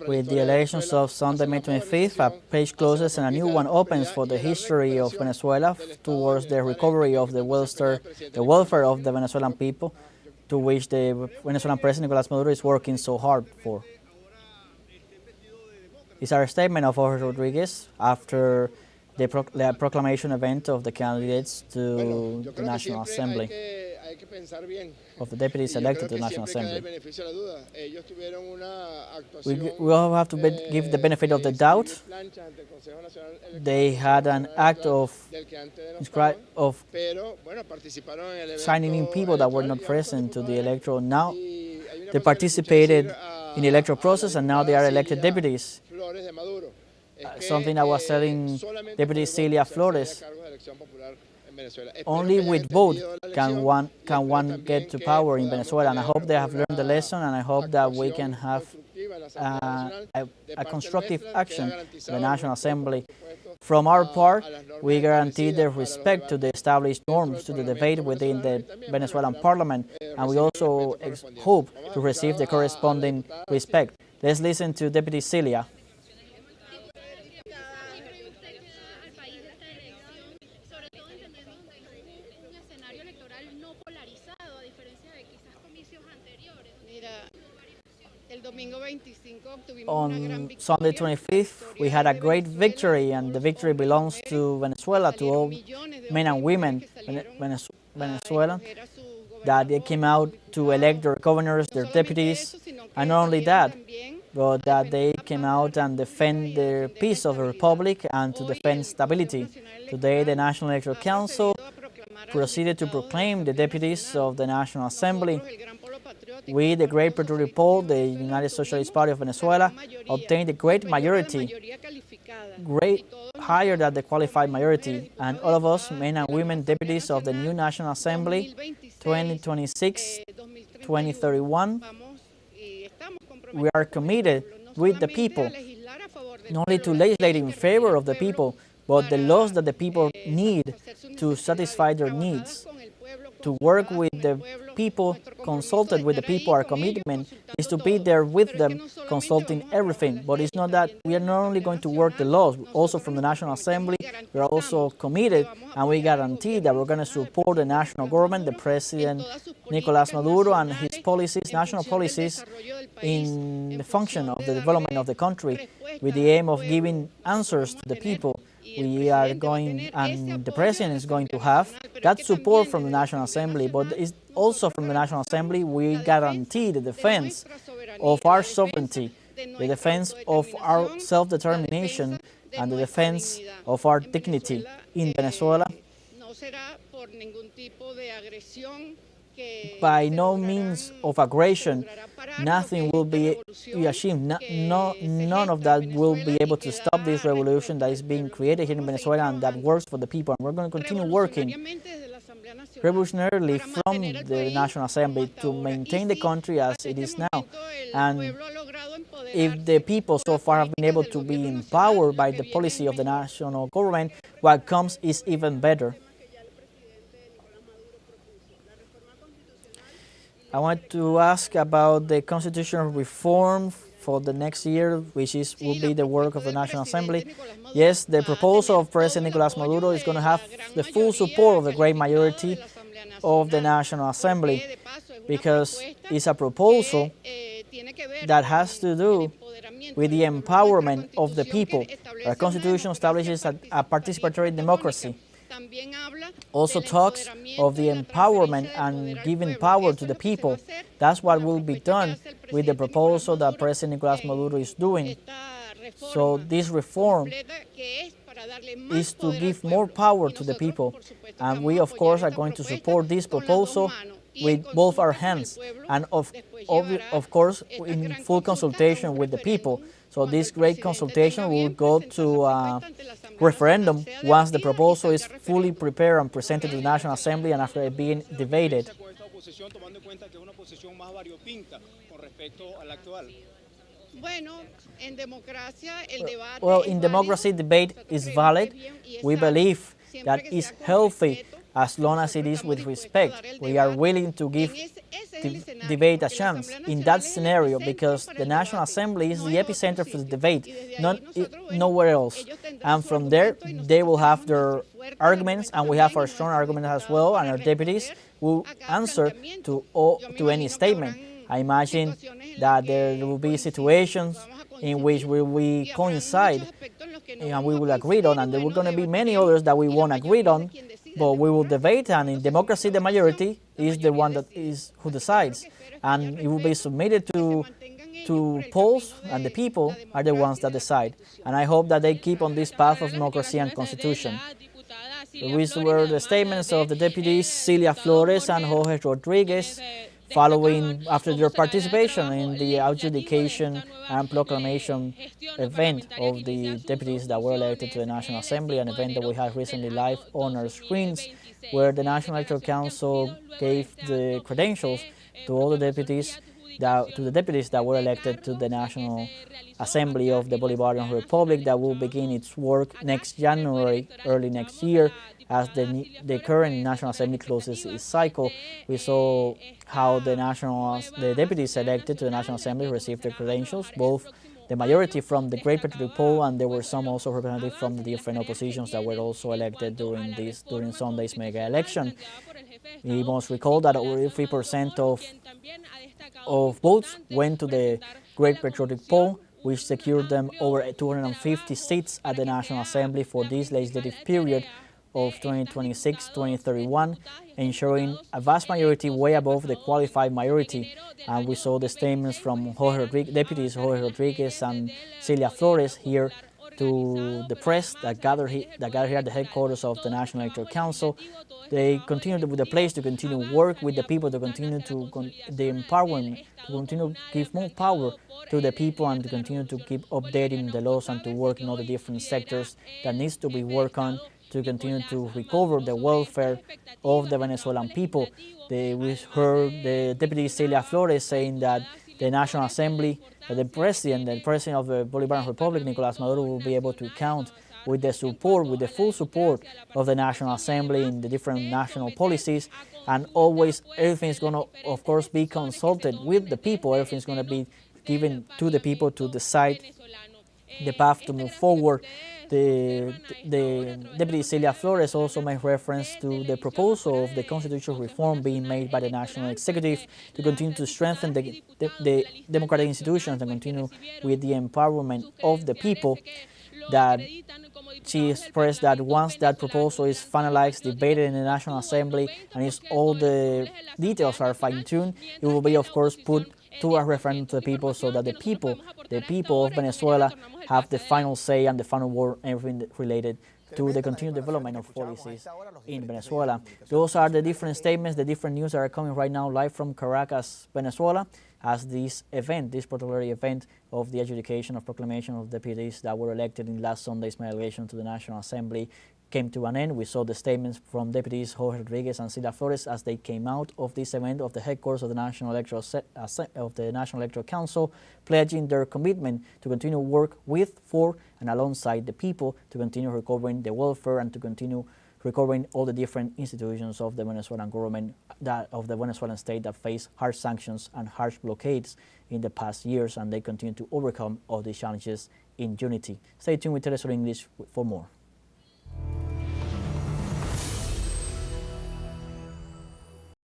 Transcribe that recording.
With the elections of Sunday, May 25th, a page closes and a new one opens for the history of Venezuela towards the recovery of the welfare of the Venezuelan people, to which the Venezuelan President Nicolás Maduro is working so hard for. It's our statement of Jorge Rodriguez after the proclamation event of the candidates to the National Assembly, of the deputies elected to the National Assembly. We all have to give the benefit of the doubt. They had an act of signing in people that were not present to the electoral. Now they participated in the electoral process, and now they are elected deputies. Something I was telling Deputy Celia Flores, only with vote can one get to power in Venezuela, and I hope they have learned the lesson, and I hope that we can have a constructive action in the National Assembly. From our part, we guarantee the respect to the established norms to the debate within the Venezuelan parliament, and we also hope to receive the corresponding respect. Let's listen to Deputy Celia. On Sunday 25th, we had a great victory, and the victory belongs to Venezuela, to all men and women Venezuelan, that they came out to elect their governors, their deputies, and not only that, but that they came out and defend the peace of the republic and to defend stability. Today, the National Electoral Council proceeded to proclaim the deputies of the National Assembly. We, the Great Patriotic Poll, the United Socialist Party of Venezuela, obtained a great majority, higher than the qualified majority, and all of us, men and women deputies of the new National Assembly, 2026-2031, we are committed with the people, not only to legislate in favor of the people, but the laws that the people need to satisfy their needs. To work with the people, consulted with the people. Our commitment is to be there with them, consulting everything. But it's not that we are not only going to work the laws, also from the National Assembly, we are also committed, and we guarantee that we're going to support the national government, the President Nicolás Maduro, and his policies, national policies, in the function of the development of the country, with the aim of giving answers to the people. We are going, and the President is going to have that support from the National Assembly, but it's also from the National Assembly we guarantee the defense of our sovereignty, the defense of our self-determination, and the defense of our dignity in Venezuela. By no means of aggression, nothing will be achieved. None of that will be able to stop this revolution that is being created here in Venezuela and that works for the people. And we're going to continue working revolutionarily from the National Assembly to maintain the country as it is now. And if the people so far have been able to be empowered by the policy of the national government, what comes is even better. I want to ask about the constitutional reform for the next year, which will be the work of the National Assembly. Yes, the proposal of President Nicolás Maduro is going to have the full support of the great majority of the National Assembly, because it's a proposal that has to do with the empowerment of the people. Our Constitution establishes a participatory democracy. Also talks of the empowerment and giving power to the people. That's what will be done with the proposal that President Nicolás Maduro is doing. So this reform is to give more power to the people. And we, of course, are going to support this proposal with both our hands and, of course, in full consultation with the people. So this great consultation will go to referendum once the proposal is fully prepared and presented to the National Assembly and after it being debated. Well, in democracy, debate is valid. We believe that it's healthy as long as it is with respect. We are willing to give debate a chance in that scenario, because the National Assembly is the epicenter for the debate, nowhere else. And from there, they will have their arguments, and we have our strong arguments as well, and our deputies will answer to any statement. I imagine that there will be situations in which we coincide and we will agree on, and there will going to be many others that we won't agree on, but we will debate, and in democracy the majority is the one that is who decides, and it will be submitted to polls, and the people are the ones that decide. And I hope that they keep on this path of democracy and constitution. These were the statements of the deputies Celia Flores and Jorge Rodriguez following after their participation in the adjudication and proclamation event of the deputies that were elected to the National Assembly, an event that we had recently live on our screens, where the National Electoral Council gave the credentials to all the deputies that were elected to the National Assembly of the Bolivarian Republic, that will begin its work next January, early next year, as the current National Assembly closes its cycle. We saw how the deputies elected to the National Assembly received their credentials, both the majority from the Great Patriotic Poll, and there were some also representatives from the different oppositions that were also elected during Sunday's mega election. We must recall that over 3% of votes went to the Great Patriotic Poll, which secured them over 250 seats at the National Assembly for this legislative period of 2026-2031, ensuring a vast majority way above the qualified majority. And we saw the statements from deputies Jorge Rodriguez and Celia Flores here to the press that gathered here at the headquarters of the National Electoral Council. They continued with the place to continue work with the people, to continue the empowerment, to continue to give more power to the people, and to continue to keep updating the laws and to work in all the different sectors that needs to be worked on to continue to recover the welfare of the Venezuelan people. We heard the Deputy Celia Flores saying that the National Assembly, the President of the Bolivarian Republic, Nicolás Maduro, will be able to count with the full support of the National Assembly in the different national policies, and always everything is going to, of course, be consulted with the people. Everything is going to be given to the people to decide the path to move forward. The Deputy Celia Flores also made reference to the proposal of the constitutional reform being made by the National Executive to continue to strengthen the democratic institutions and continue with the empowerment of the people. That she expressed that once that proposal is finalized, debated in the National Assembly, and all the details are fine-tuned, it will be, of course, put to a referendum to the people, so that the people of Venezuela have the final say and the final word, everything related to the continued development of policies in Venezuela. Those are the different statements, the different news that are coming right now live from Caracas, Venezuela, as this particular event of the adjudication of proclamation of deputies that were elected in last Sunday's election to the National Assembly came to an end. We saw the statements from deputies Jorge Rodriguez and Celia Flores as they came out of this event of the headquarters of the National Electoral Council, pledging their commitment to continue work with, for, and alongside the people to continue recovering the welfare and to continue recovering all the different institutions of the Venezuelan government, of the Venezuelan state, that face harsh sanctions and harsh blockades in the past years, and they continue to overcome all these challenges in unity. Stay tuned with teleSUR English for more.